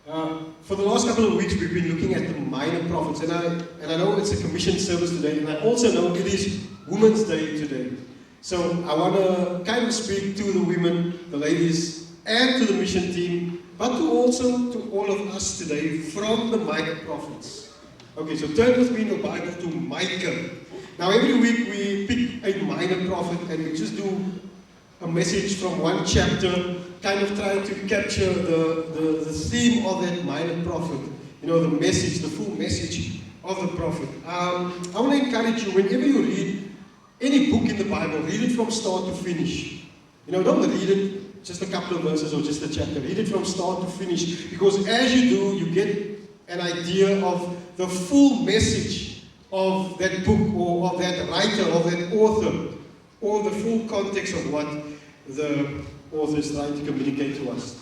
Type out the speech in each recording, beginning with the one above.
For the last couple of weeks, we've been looking at the minor prophets, and I know it's a commissioned service today, and I also know it is Women's Day today. So I want to kind of speak to the women, the ladies, and to the mission team, but also to all of us today from the minor prophets. Okay, so turn with me in the Bible to Micah. Now every week we pick a minor prophet and we just do a message from one chapter, kind of trying to capture the theme of that minor prophet. You know, the message, the full message of the prophet. I want to encourage you, whenever you read any book in the Bible, read it from start to finish. You know, don't read it just a couple of verses or just a chapter. Read it from start to finish, because as you do, you get an idea of the full message of that book or of that writer, of that author, or the full context of what the author is trying to communicate to us.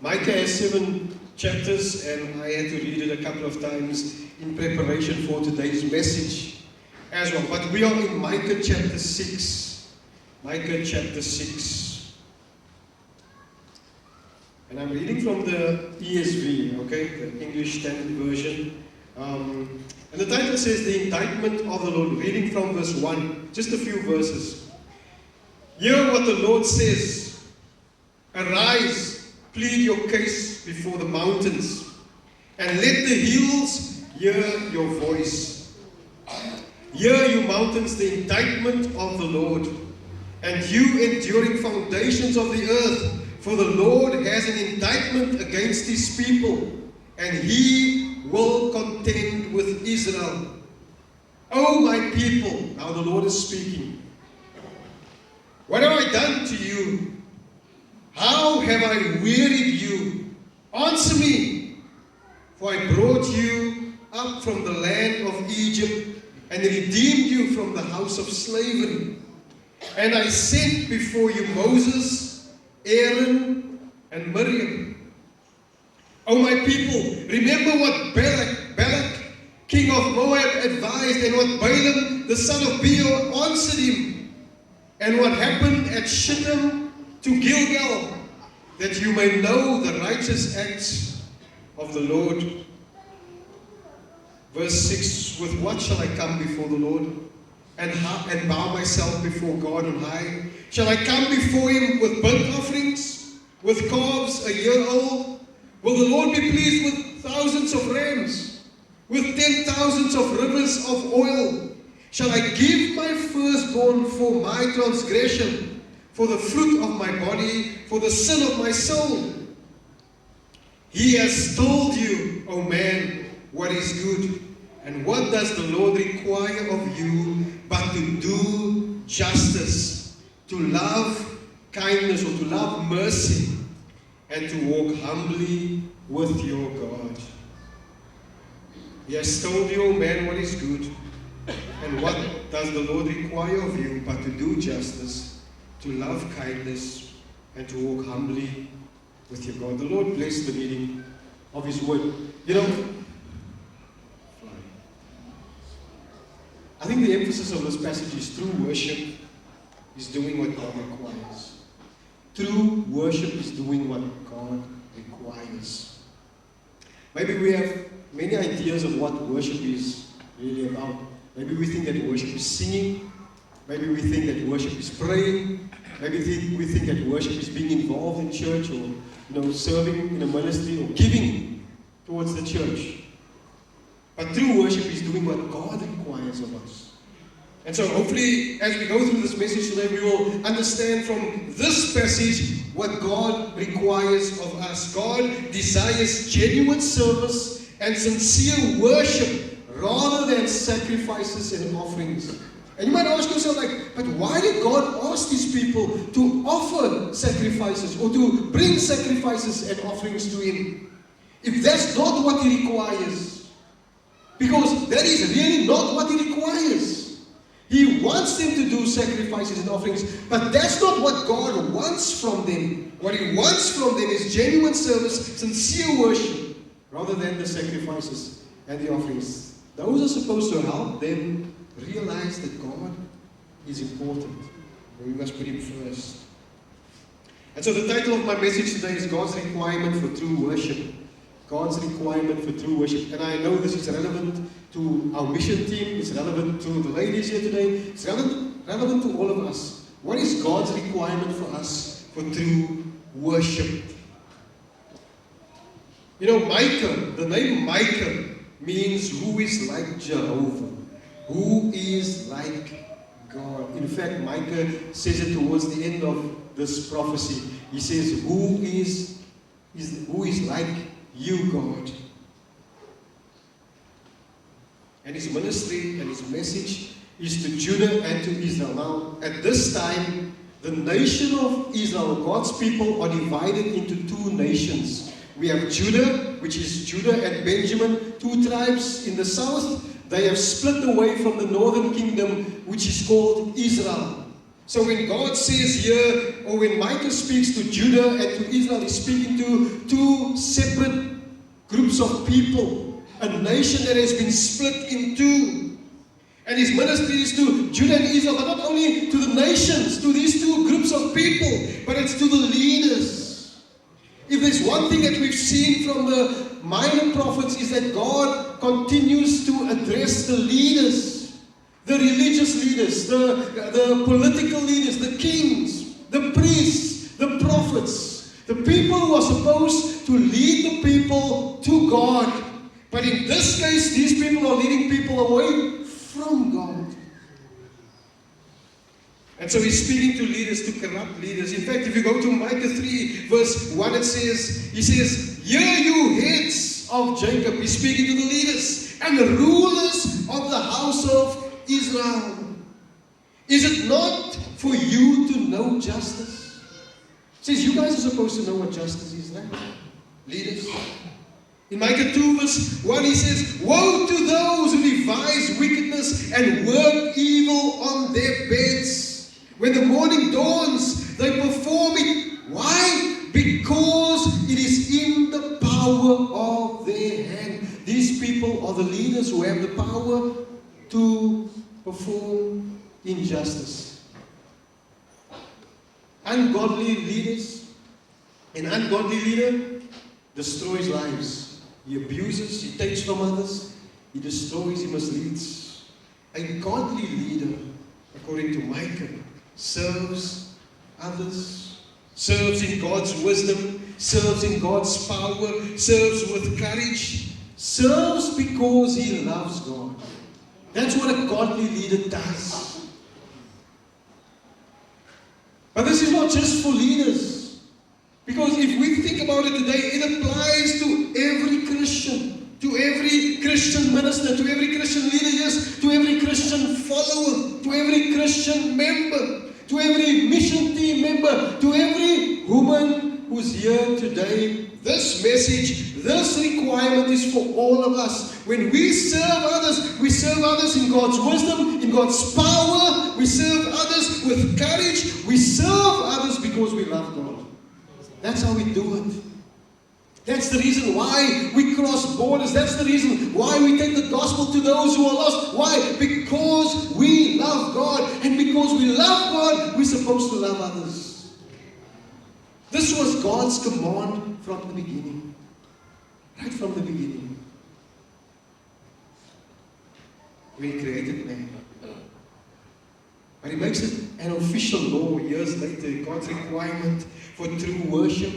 Micah has 7 chapters, and I had to read it a couple of times in preparation for today's message as well. But we are in Micah chapter 6. Micah chapter 6. And I'm reading from the ESV, okay, the English Standard Version. And the title says, The Indictment of the Lord, reading from verse 1, just a few verses. Hear what the Lord says. Arise, plead your case before the mountains, and let the hills hear your voice. Hear, you mountains, the indictment of the Lord, and you enduring foundations of the earth, for the Lord has an indictment against his people, and he will contend with Israel. O my people, now the Lord is speaking. What have I done to you? How have I wearied you? Answer me, for I brought you up from the land of Egypt and redeemed you from the house of slavery. And I sent before you Moses, Aaron, and Miriam. O my people, remember what Balak, king of Moab, advised, and what Balaam, the son of Beor, answered him. And what happened at Shittim to Gilgal, that you may know the righteous acts of the Lord. Verse 6, with what shall I come before the Lord and bow myself before God on high? Shall I come before him with burnt offerings, with calves a year old? Will the Lord be pleased with thousands of rams, with 10,000s of rivers of oil? Shall I give my firstborn for my transgression, for the fruit of my body, for the sin of my soul? He has told you, O man, what is good. And what does the Lord require of you but to do justice, to love kindness, or to love mercy, and to walk humbly with your God? He has told you, O man, what is good. And what does the Lord require of you but to do justice, to love kindness, and to walk humbly with your God? The Lord bless the reading of his word. You know, I think the emphasis of this passage is true worship is doing what God requires. True worship is doing what God requires. Maybe we have many ideas of what worship is really about. Maybe we think that worship is singing. Maybe we think that worship is praying. Maybe we think that worship is being involved in church, or serving in a ministry, or giving towards the church. But true worship is doing what God requires of us. And so hopefully, as we go through this message today, we will understand from this passage what God requires of us. God desires genuine service and sincere worship rather than sacrifices and offerings. And you might ask yourself, but why did God ask these people to offer sacrifices or to bring sacrifices and offerings to him, if that's not what he requires? Because that is really not what he requires. He wants them to do sacrifices and offerings, but that's not what God wants from them. What he wants from them is genuine service, sincere worship, rather than the sacrifices and the offerings. Those are supposed to help them realize that God is important, and we must put him first. And so the title of my message today is God's Requirement for True Worship. God's requirement for true worship. And I know this is relevant to our mission team, it's relevant to the ladies here today, it's relevant to all of us. What is God's requirement for us for true worship? You know, Micah, the name Micah means who is like Jehovah, who is like God. In fact, Micah says it towards the end of this prophecy. He says, who is like you, God? And his ministry and his message is to Judah and to Israel. Now, at this time, the nation of Israel, God's people, are divided into two nations. We have Judah, which is Judah and Benjamin, two tribes in the south. They have split away from the northern kingdom, which is called Israel. So when God says here, or when Micah speaks to Judah and to Israel, he's speaking to two separate groups of people, a nation that has been split in two. And his ministry is to Judah and Israel, but not only to the nations, to these two groups of people, but it's to the leaders. If there's one thing that we've seen from the minor prophets is that God continues to address the leaders, the religious leaders, the political leaders, the kings, the priests, the prophets, the people who are supposed to lead the people to God. But in this case, these people are leading people away from God. And so he's speaking to leaders, to corrupt leaders. In fact, if you go to Micah 3, verse 1, he says, hear you heads of Jacob. He's speaking to the leaders and the rulers of the house of Israel. Is it not for you to know justice? He says, you guys are supposed to know what justice is, right? Leaders. In Micah 2 verse 1 he says, woe to those who devise wickedness and work evil on their beds. When the morning dawns, they perform it. Why? Because it is in the power of their hand. These people are the leaders who have the power to perform injustice. Ungodly leaders, an ungodly leader destroys lives. He abuses, he takes from others, he destroys, he misleads. A godly leader, according to Micah, serves others, serves in God's wisdom, serves in God's power, serves with courage, serves because he loves God. That's what a godly leader does. But this is not just for leaders. Because if we think about it today, it applies to every Christian, to every Christian minister, to every Christian leader, yes, to every Christian follower, to every Christian member, to every mission team member, to every woman who's here today. This message, this requirement is for all of us. When we serve others in God's wisdom, in God's power. We serve others with courage. We serve others because we love God. That's how we do it. That's the reason why we cross borders. That's the reason why we take the gospel to those who are lost. Why? Because we love God. And because we love God, we're supposed to love others. This was God's command from the beginning. Right from the beginning. When He created man. But He makes it an official law years later. God's requirement for true worship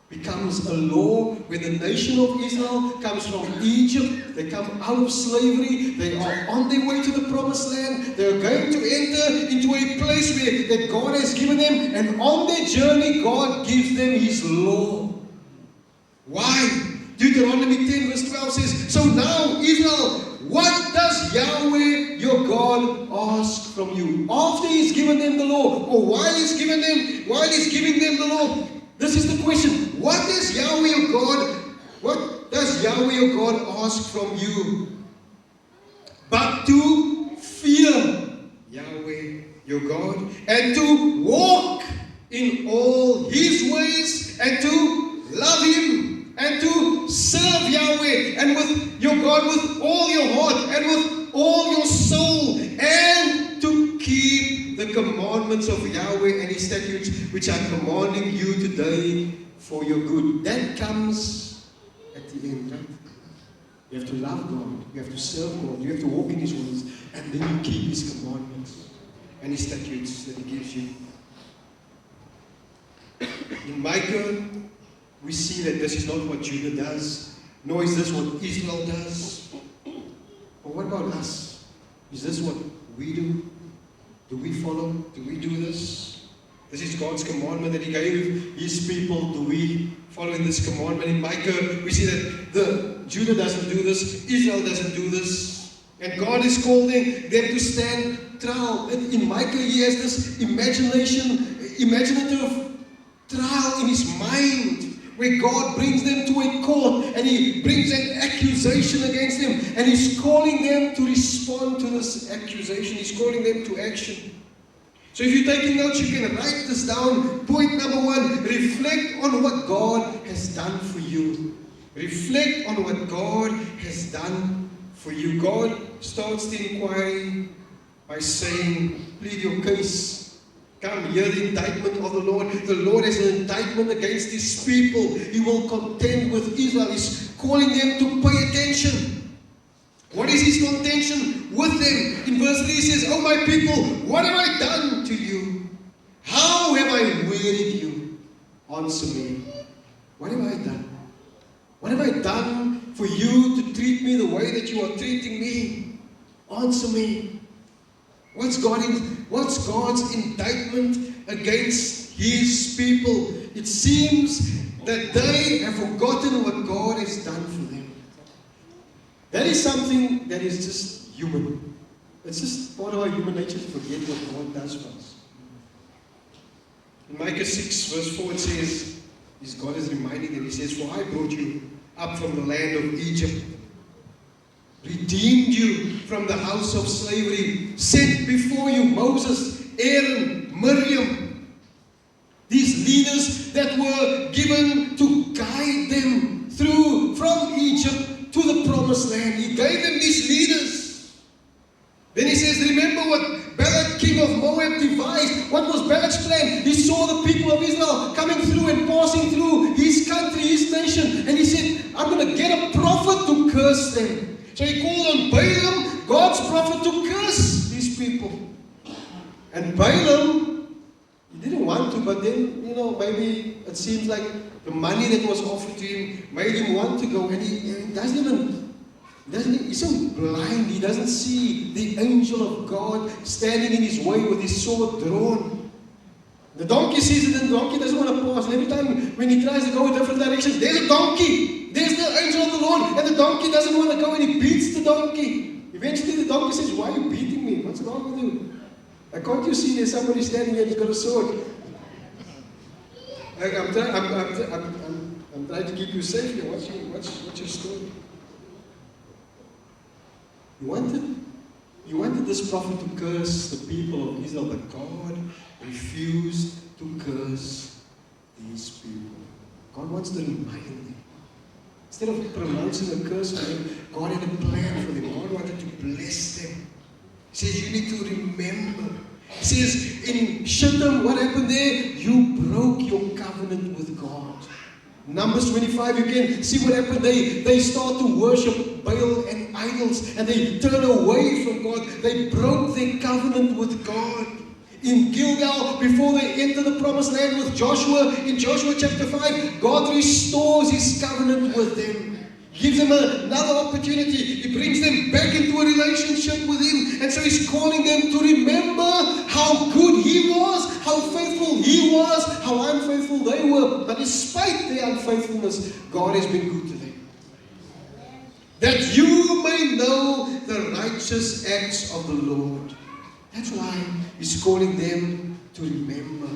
becomes a law when the nation of Israel comes from Egypt. They come out of slavery. They are on their way to the promised land. They are going to enter into a place that God has given them. And on their journey, God gives them His law. Why? Deuteronomy 10 verse 12 says, so now Israel, what does Yahweh your God ask from you? After He's given them the law, or while He's giving them the law, this is the question. What does Yahweh your God ask from you? But to fear Yahweh your God, and to walk in all His ways, and to love Him, and to serve Yahweh and with your God with all your heart and with all your soul, and to keep the commandments commandments of Yahweh and His statutes, which I'm commanding you today for your good. That comes at the end, right? You have to love God, you have to serve God, you have to walk in His ways, and then you keep His commandments and His statutes that He gives you. In Micah, we see that this is not what Judah does, nor is this what Israel does. But what about us? Is this what we do? Do we follow? Do we do this? This is God's commandment that He gave His people. Do we follow in this commandment? In Micah, we see that Judah doesn't do this, Israel doesn't do this. And God is calling them to stand trial. And in Micah, he has this imaginative trial in his mind, where God brings them to a court and He brings an accusation against them, and He's calling them to respond to this accusation. He's calling them to action. So if you're taking notes, you can write this down. Point number 1, reflect on what God has done for you. Reflect on what God has done for you. God starts the inquiry by saying, plead your case. Come, hear the indictment of the Lord. The Lord has an indictment against His people. He will contend with Israel. He's calling them to pay attention. What is His contention with them? In verse 3 He says, "Oh my people, what have I done to you? How have I wearied you? Answer me. What have I done? What have I done for you to treat me the way that you are treating me? Answer me." What's God's indictment against His people? It seems that they have forgotten what God has done for them. That is something that is just human. It's just part of our human nature to forget what God does for us. In Micah 6 verse 4 it says, God is reminding them, He says, "For I brought you up from the land of Egypt, redeemed you from the house of slavery, sent before you Moses, Aaron, Miriam," these leaders that were given to guide them through from Egypt to the promised land. He gave them these leaders. Then He says, remember what Balak, king of Moab, devised. What was Balak's plan? He saw the people of Israel coming through and passing through his country, his nation, and he said, "I'm going to get a prophet to curse them." So he called on Balaam, God's prophet, to curse these people. And Balaam, he didn't want to, but then, maybe it seems like the money that was offered to him made him want to go. And he's so blind, he doesn't see the angel of God standing in his way with his sword drawn. The donkey sees it, and the donkey doesn't want to pass. And every time when he tries to go a different direction, there's a donkey. There's the angel of the Lord, and the donkey doesn't want to go, and he beats the donkey. Eventually the donkey says, "Why are you beating me? What's wrong with you? Can't you see there's somebody standing here and he's got a sword?" I'm trying to keep you safe here. What's your story? You wanted this prophet to curse the people of Israel, but God refused to curse these people. God wants to remind them. Instead of pronouncing a curse on them, God had a plan for them. God wanted to bless them. He says, you need to remember. He says, in Shittim, what happened there? You broke your covenant with God. Numbers 25, you can see what happened. They start to worship Baal and idols, and they turn away from God. They broke their covenant with God. In Gilgal, before they enter the promised land with Joshua, in Joshua chapter 5, God restores His covenant with them. Gives them another opportunity. He brings them back into a relationship with Him. And so He's calling them to remember how good He was, how faithful He was, how unfaithful they were. But despite their unfaithfulness, God has been good to them. That you may know the righteous acts of the Lord. That's why He's calling them to remember.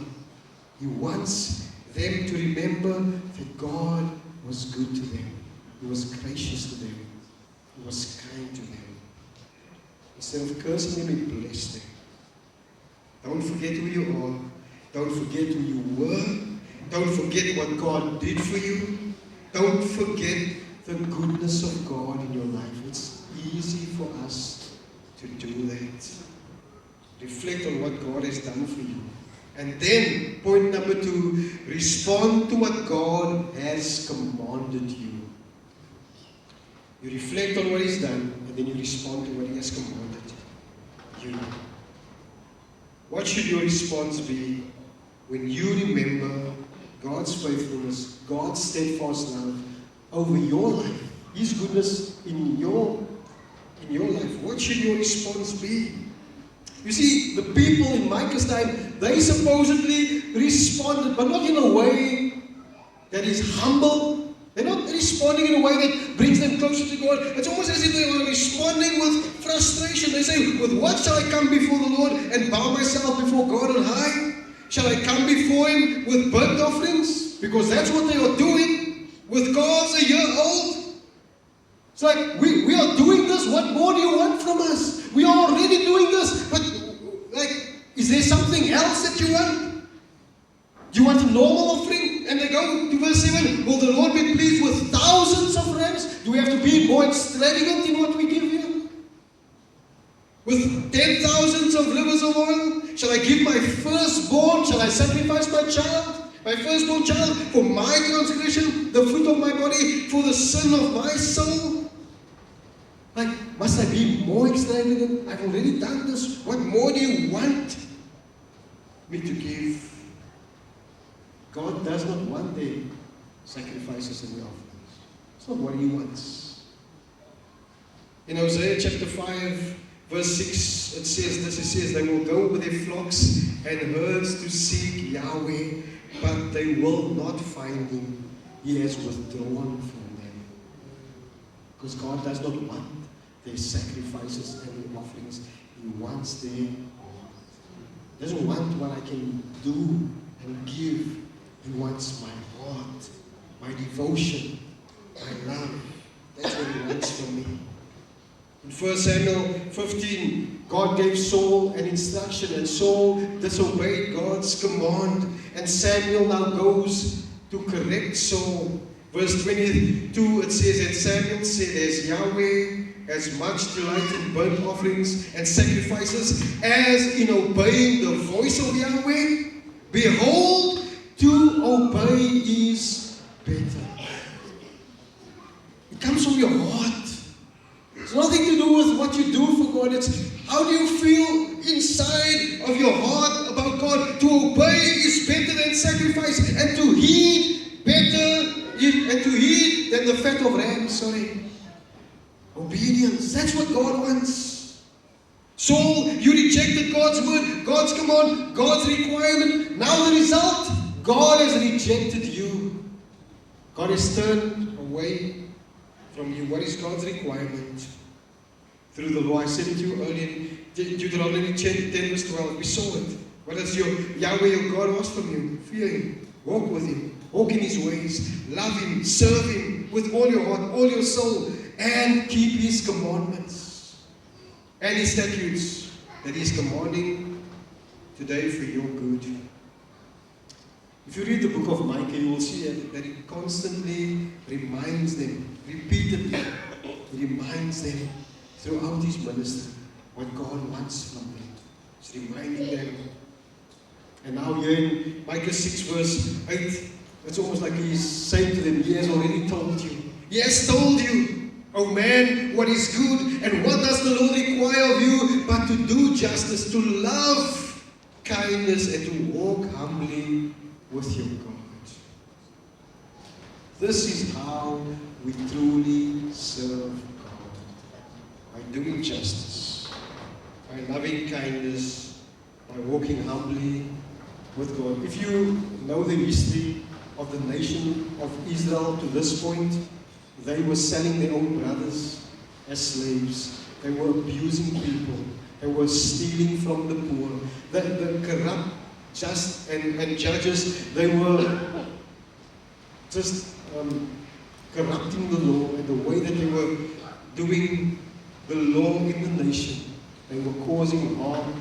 He wants them to remember that God was good to them. He was gracious to them. He was kind to them. Instead of cursing them, He blessed them. Don't forget who you are. Don't forget who you were. Don't forget what God did for you. Don't forget the goodness of God in your life. It's easy for us to do that. Reflect on what God has done for you. And then, point number 2, respond to what God has commanded you. You reflect on what He's done, and then you respond to what He has commanded you. What should your response be when you remember God's faithfulness, God's steadfast love over your life, His goodness in your life? What should your response be? You see, the people in Micah's time, they supposedly responded, but not in a way that is humble. They're not responding in a way that brings them closer to God. It's almost as if they were responding with frustration. They say, with what shall I come before the Lord and bow myself before God on high? Shall I come before Him with burnt offerings? Because that's what they are doing with calves a year old. It's like, we are doing this. What more do you want from us? We are already doing this. But, is there something else that you want? Do you want a normal offering? And they go to verse 7. Will the Lord be pleased with thousands of rams? Do we have to be more extravagant in what we give you? With 10,000s of livers of oil? Shall I give my firstborn? Shall I sacrifice my child? My firstborn child for my transgression, the fruit of my body, for the sin of my soul? Must I be more extravagant? I've already done this. What more do you want me to give? God does not want their sacrifices and their offerings. It's not what He wants. In Hosea chapter 5, verse 6, it says this. It says, they will go with their flocks and herds to seek Yahweh, but they will not find Him. He has withdrawn from them. Because God does not want their sacrifices and their offerings. He wants their heart. He doesn't want what I can do and give. He wants my heart, my devotion, my love. That's what He wants from me. In 1 Samuel 15, God gave Saul an instruction, and Saul disobeyed God's command. And Samuel now goes to correct Saul. Verse 22, it says, and Samuel said, as Yahweh has much delight in burnt offerings and sacrifices as in obeying the voice of Yahweh, behold, to obey is better. It comes from your heart. It's nothing to do with what you do for God. It's how do you feel inside of your heart about God. To obey is better than sacrifice, and to heed than the fat of rams. Obedience. That's what God wants. Saul, you rejected God's word, God's command, God's requirement. Now the result, God has rejected you. God has turned away from you. What is God's requirement? Through the law. I said it to you earlier in Deuteronomy 10 verse 12. We saw it. What does Yahweh your God ask from you? Fear Him. Walk with Him. Walk in His ways. Love Him. Serve Him with all your heart, all your soul. And keep His commandments and His statutes that He is commanding today for your good. If you read the book of Micah, you will see that it constantly reminds them, repeatedly, reminds them throughout his ministry what God wants from them. It's reminding them. And now here in Micah 6 verse 8, it's almost like He's saying to them, He has already told you. He has told you, oh man, what is good, and what does the Lord require of you but to do justice, to love kindness, and to walk humbly with your God. This is how we truly serve God. By doing justice, by loving kindness, by walking humbly with God. If you know the history of the nation of Israel to this point, they were selling their own brothers as slaves. They were abusing people. They were stealing from the poor. The corrupt and judges, they were just corrupting the law, and the way that they were doing the law in the nation, they were causing harm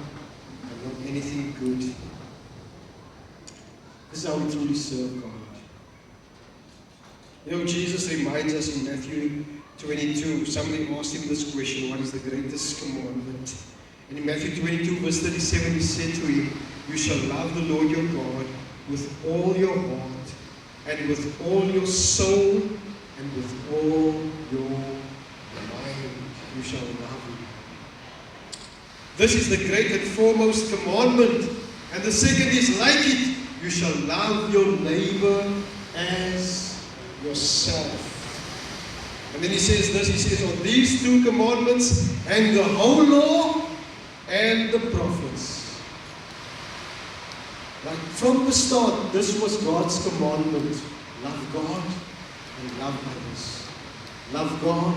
and not anything good. This is how we truly serve God. You know, Jesus reminds us in Matthew 22, somebody asked Him this question, what is the greatest commandment? And in Matthew 22, verse 37, he said to him, "You shall love the Lord your God with all your heart, and with all your soul, and with all your mind. You shall love him." This is the great and foremost commandment. And the second is like it. You shall love your neighbor as yourself. And then he says this, he says, "On these two commandments hang the whole law and the prophets." Like from the start, this was God's commandment. Love God and love others. Love God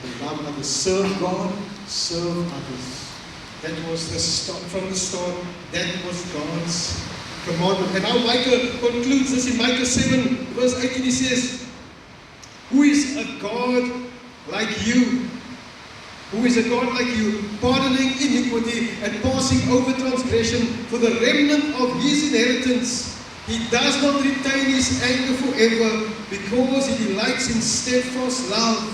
and love others. Serve God, serve others. That was the start. From the start, that was God's commandment. And now Micah concludes this in Micah 7, verse 18. He says, "Who is a God like you? Who is a God like you, pardoning iniquity and passing over transgression for the remnant of his inheritance? He does not retain his anger forever, because he delights in steadfast love."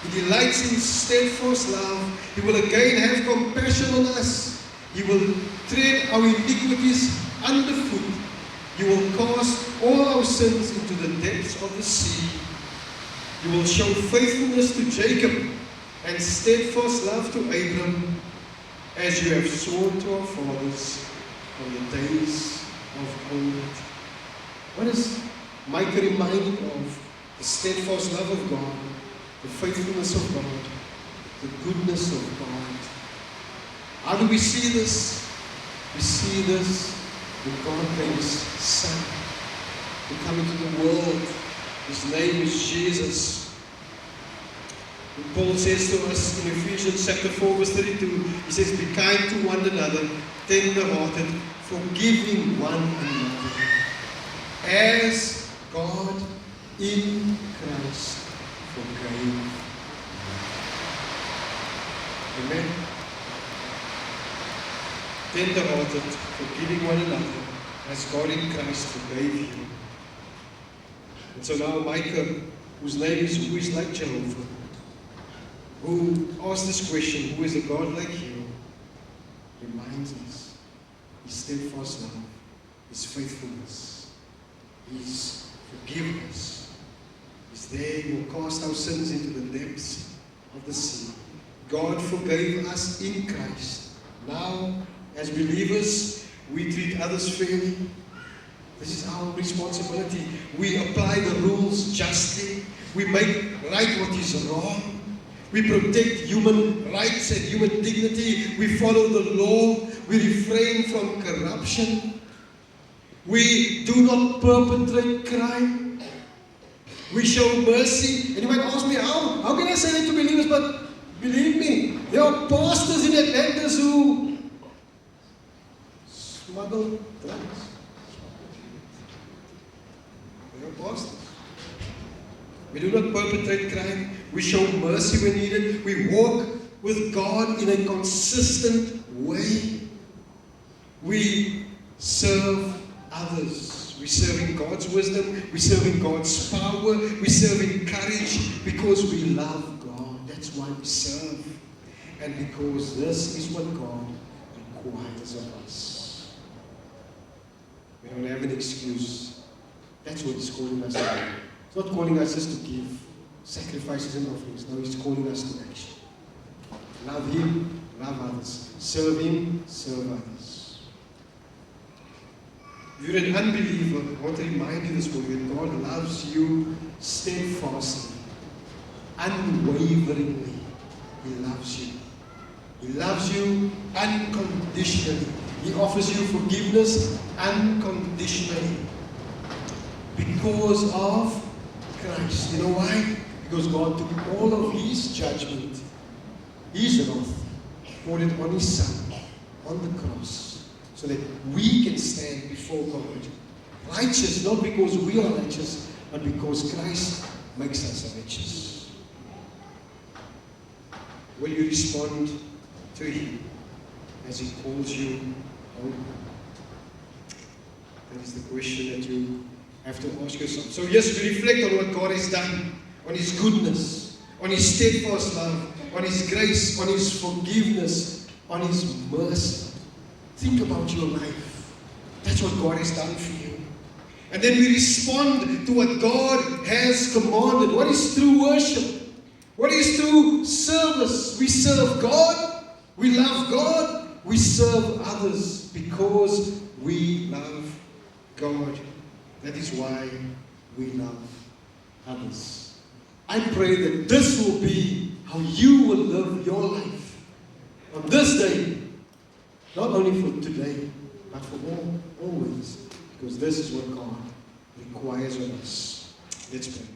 He delights in steadfast love. He will again have compassion on us. He will tread our iniquities underfoot. He will cast all our sins into the depths of the sea. He will show faithfulness to Jacob and steadfast love to Abram, as you have sworn to our fathers from the days of old. What is Micah reminding of? The steadfast love of God, the faithfulness of God, the goodness of God. How do we see this? We see this when God gave His Son to come into the world. His name is Jesus. And Paul says to us in Ephesians chapter 4 verse 32, he says, "Be kind to one another, tender-hearted, forgiving one another, as God in Christ forgave." Amen. Tender-hearted, forgiving one another, as God in Christ forgave you. And so now Micah, whose name is "Who is like Jehovah?" who asked this question, "Who is a God like you?" reminds us His steadfast love, His faithfulness, His forgiveness is there. He will cast our sins into the depths of the sea. God forgave us in Christ. Now, as believers, we treat others fairly. This is our responsibility. We apply the rules justly. We make right what is wrong. We protect human rights and human dignity. We follow the law. We refrain from corruption. We do not perpetrate crime. We show mercy. And you might ask me, how can I say that to believers? But believe me, there are pastors in Atlantis who smuggle drugs. They are pastors. We do not perpetrate crime. We show mercy when needed. We walk with God in a consistent way. We serve others. We serve in God's wisdom. We serve in God's power. We serve in courage because we love God. That's why we serve. And because this is what God requires of us. We don't have an excuse. That's what He's calling us to do. He's not calling us just to give sacrifices and offerings. No, He's calling us to action. Love Him, love others. Serve Him, serve others. If you're an unbeliever, I want to remind you this morning that God loves you steadfastly, unwaveringly. He loves you. He loves you unconditionally. He offers you forgiveness unconditionally. Because of Christ. You know why? Because God took all of His judgment, His wrath, poured it on His Son on the cross, so that we can stand before God righteous, not because we are righteous, but because Christ makes us righteous. Will you respond to Him as He calls you home? That is the question that you have to ask yourself. So yes, we reflect on what God has done, on His goodness, on His steadfast love, on His grace, on His forgiveness. on His mercy. Think about your life. That's what God has done for you. And then we respond to what God has commanded. What is true worship? What is true service? We serve God, we love God, we serve others because we love God. That is why we love others. I pray that this will be how you will live your life on this day. Not only for today, but for always. Because this is what God requires of us. Let's pray.